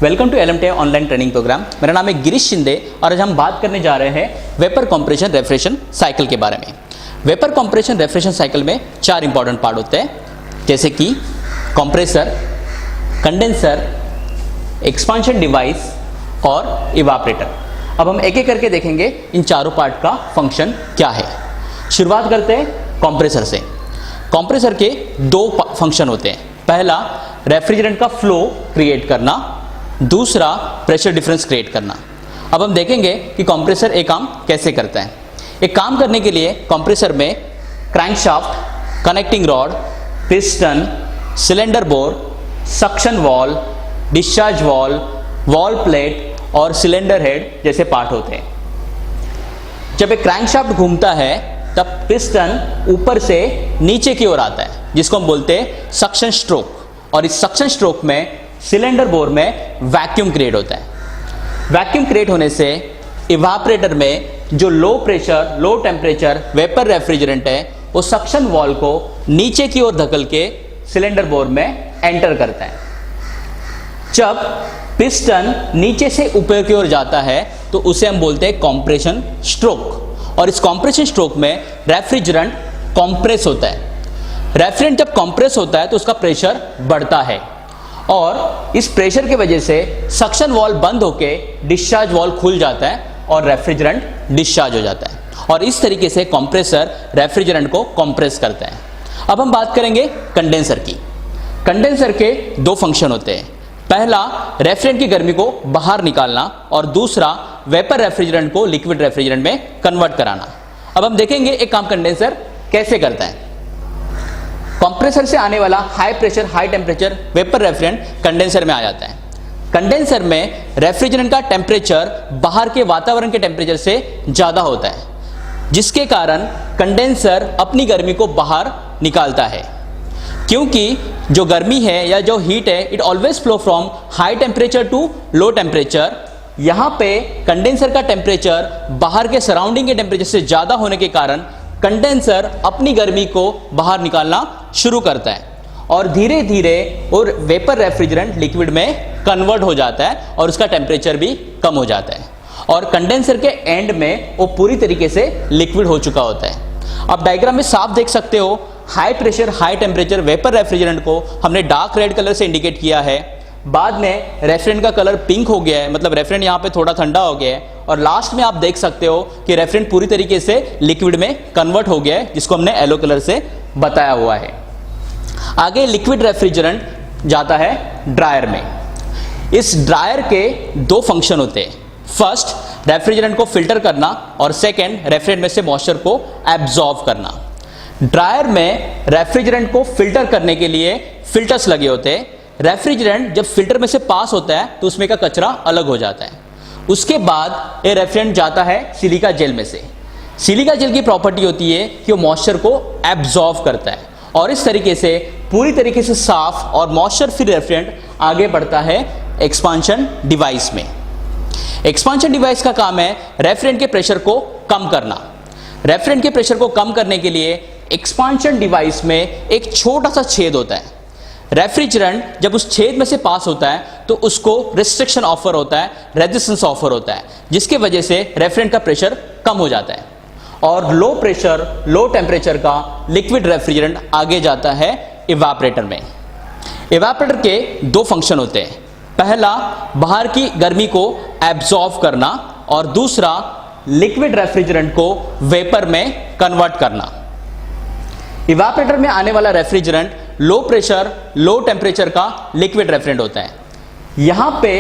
Welcome to LMTI online training program. मेरा नाम है गिरीश शिंदे और आज हम बात करने जा रहे हैं वेपर कंप्रेशन रेफ्रिजरेशन साइकिल के बारे में। वेपर कंप्रेशन रेफ्रिजरेशन साइकिल में 4 इंपॉर्टेंट पार्ट होते हैं, जैसे कि कंप्रेसर, कंडेंसर, एक्सपांशन डिवाइस और इवापरेटर। अब हम एक एक करके देखेंगे इन चारों पार्ट का फंक्शन क्या है। शुरुआत करते हैं कंप्रेसर से। कंप्रेसर के 2 फंक्शन होते हैं। पहला, रेफ्रिजरेंट का फ्लो क्रिएट करना, दूसरा प्रेशर डिफरेंस क्रिएट करना। अब हम देखेंगे कि कंप्रेसर एक काम कैसे करता है। एक काम करने के लिए कंप्रेसर में crankshaft, connecting rod, piston, cylinder bore, suction wall, discharge wall, wall plate और सिलेंडर हेड जैसे पार्ट होते हैं। जब एक क्रैंकशाफ्ट घूमता है तब पिस्टन ऊपर से नीचे की ओर आता है, जिसको हम बोलते हैं सक्शन स्ट्रोक, और इस सक्शन स्ट्रोक में सिलेंडर बोर में वैक्यूम क्रिएट होता है। वैक्यूम क्रिएट होने से इवापरेटर में जो low pressure, low temperature vapour refrigerant है वो सक्शन वॉल को नीचे की ओर धकेल के सिलेंडर बोर में एंटर करता है। जब पिस्टन नीचे से ऊपर की ओर जाता है तो उसे हम बोलते हैं कंप्रेशन स्ट्रोक, और इस कंप्रेशन स्ट्रोक में रेफ्रिजरेंट कंप्रेस होता है। रेफ्रिजरेंट जब कंप्रेस होता है तो उसका प्रेशर बढ़ता है और इस प्रेशर की वजह से सक्शन वॉल बंद होके डिस्चार्ज वॉल खुल जाता है और रेफ्रिजरेंट डिस्चार्ज हो जाता है, और इस तरीके से कंप्रेसर रेफ्रिजरेंट को कंप्रेस करता है। अब हम बात करेंगे कंडेंसर की। कंडेंसर के 2 फंक्शन होते हैं। पहला, रेफ्रिजरेंट की गर्मी को बाहर निकालना और दूसरा वेपर रेफ्रिजरेंट को लिक्विड रेफ्रिजरेंट में कन्वर्ट कराना। अब हम देखेंगे एक काम कंडेंसर कैसे करता है। कंप्रेसर से आने वाला high pressure, high temperature vapour refrigerant condenser में आ जाता है। कंडेंसर में रेफ्रिजरेंट का टेम्परेचर बाहर के वातावरण के टेम्परेचर से ज़्यादा होता है, जिसके कारण कंडेंसर अपनी गर्मी को बाहर निकालता है। क्योंकि जो गर्मी है या जो हीट है it always flow from high temperature to low temperature. यहाँ पे कंडेंसर का टेम्परेचर बाहर के सराउंडिंग के टेम्परेचर से ज़्यादा होने के कारण कंडेंसर अपनी गर्मी को बाहर निकालना शुरू करता है और धीरे धीरे और वेपर रेफ्रिजरेंट लिक्विड में कन्वर्ट हो जाता है और उसका टेम्परेचर भी कम हो जाता है, और कंडेंसर के एंड में वो पूरी तरीके से लिक्विड हो चुका होता है। आप डायग्राम में साफ देख सकते हो, high pressure, high temperature vapour refrigerant को हमने डार्क रेड कलर से इंडिकेट किया है। बाद में रेफ्रिजरेंट का कलर पिंक हो गया है, मतलब रेफ्रिजरेंट यहाँ पे थोड़ा ठंडा हो गया है, और लास्ट में आप देख सकते हो कि रेफ्रिजरेंट पूरी तरीके से लिक्विड में कन्वर्ट हो गया है, जिसको हमने येलो कलर से बताया हुआ है। आगे लिक्विड रेफ्रिजरेंट जाता है ड्रायर में। इस ड्रायर के 2 फंक्शन होते हैं। फर्स्ट, रेफ्रिजरेंट को फिल्टर करना और सेकेंड, रेफ्रिजरेंट में से मॉइस्चर को एब्जॉर्ब करना। ड्रायर में रेफ्रिजरेंट को फिल्टर करने के लिए फिल्टर्स लगे होते हैं। रेफ्रिजरेंट जब फिल्टर में से पास होता है तो उसमें का कचरा अलग हो जाता है। उसके बाद ये रेफ्रिजरेंट जाता है सिलिका जेल में से। सिलिका जेल की प्रॉपर्टी होती है कि वो मॉइस्चर को एब्जॉर्ब करता है, और इस तरीके से पूरी तरीके से साफ और मॉइस्चर फ्री रेफ्रिजरेंट आगे बढ़ता है एक्सपांशन डिवाइस में। एक्सपांशन डिवाइस का काम है रेफ्रिजरेंट के प्रेशर को कम करना। रेफ्रिजरेंट के प्रेशर को कम करने के लिए एक्सपांशन डिवाइस में एक छोटा सा छेद होता है। रेफ्रिजरेंट जब उस छेद में से पास होता है तो उसको रिस्ट्रिक्शन ऑफर होता है, रेजिस्टेंस ऑफर होता है, जिसके वजह से रेफ्रिजरेंट का प्रेशर कम हो जाता है और लो प्रेशर, लो टेम्परेचर का लिक्विड रेफ्रिजरेंट आगे जाता है इवापरेटर में। इवापरेटर के 2 फंक्शन होते हैं। पहला, बाहर की गर्मी को एब्जॉर्ब करना और दूसरा, लिक्विड रेफ्रिजरेंट को वेपर में कन्वर्ट करना। इवापरेटर में आने वाला refrigerant low pressure, low temperature का लिक्विड रेफ्रिजरेंट होता है। यहाँ पे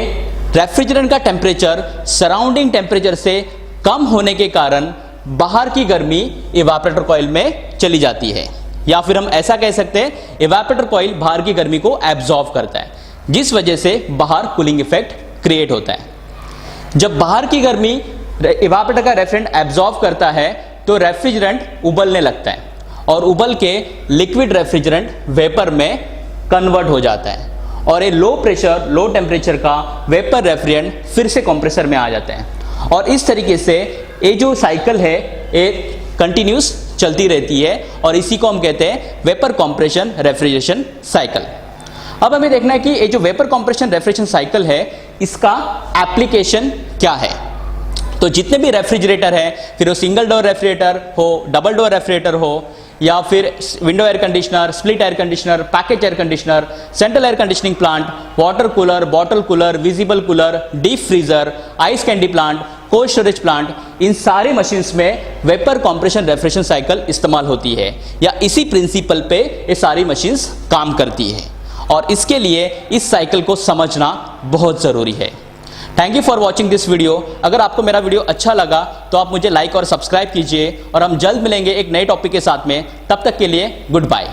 रेफ्रिजरेंट का टेम्परेचर सराउंडिंग टेम्परेचर से कम होने के कारण बाहर की गर्मी इवापरेटर कॉइल में चली जाती है, या फिर हम ऐसा कह सकते हैं इवापरेटर कॉइल बाहर की गर्मी को एब्जॉर्ब करता है, जिस वजह से बाहर कूलिंग इफेक्ट क्रिएट होता है। जब बाहर की गर्मी इवापरेटर का रेफ्रिजरेंट एब्जॉर्ब करता है तो रेफ्रिजरेंट उबलने लगता है और उबल के लिक्विड रेफ्रिजरेंट वेपर में कन्वर्ट हो जाता है, और ये लो प्रेशर, लो टेम्परेचर का वेपर रेफ्रिजरेंट फिर से कंप्रेसर में आ जाता है, और इस तरीके से ये जो साइकिल है ये कंटिन्यूस चलती रहती है, और इसी को हम कहते हैं वेपर कंप्रेशन रेफ्रिजरेशन साइकिल। अब हमें देखना है कि ये जो वेपर कंप्रेशन रेफ्रिजरेशन साइकिल है इसका एप्लीकेशन क्या है। तो जितने भी रेफ्रिजरेटर हैं, फिर वो सिंगल डोर रेफ्रिजरेटर हो, डबल डोर रेफ्रिजरेटर हो, या फिर window air conditioner, split air conditioner, package air conditioner, central air conditioning plant, water cooler, bottle cooler, visible cooler, deep freezer, ice candy plant, cold storage plant, इन सारे machines में vapour compression refrigeration cycle इस्तेमाल होती है, या इसी principal पे ये सारी मशीन्स काम करती है। और इसके लिए इस साइकिल को समझना बहुत ज़रूरी है। Thank you for watching this video. अगर आपको मेरा वीडियो अच्छा लगा तो आप मुझे लाइक और सब्सक्राइब कीजिए, और हम जल्द मिलेंगे एक नए टॉपिक के साथ में। तब तक के लिए गुड बाय।